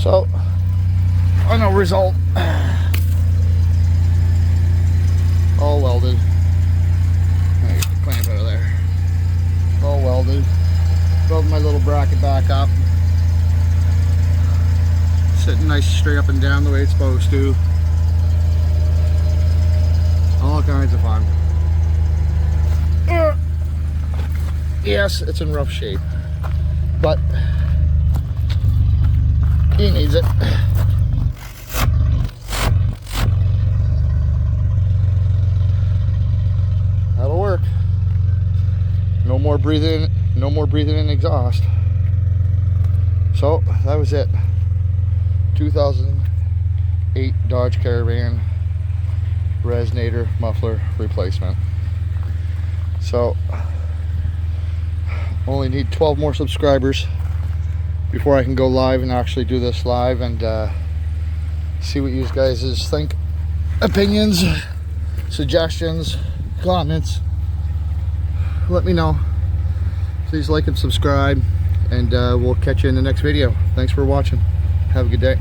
So, final result. All welded. Let me get the clamp out of there. All welded. Weld my little bracket back up. Sitting nice straight up and down the way it's supposed to. All kinds of fun. Yes, it's in rough shape, but he needs it. That'll work. No more breathing in exhaust. So that was it. 2008 Dodge Caravan Resinator muffler replacement. So only need 12 more subscribers before I can go live and actually do this live and see what you guys think, opinions, suggestions, comments. Let me know. Please like and subscribe, and we'll catch you in the next video. Thanks for watching. Have a good day.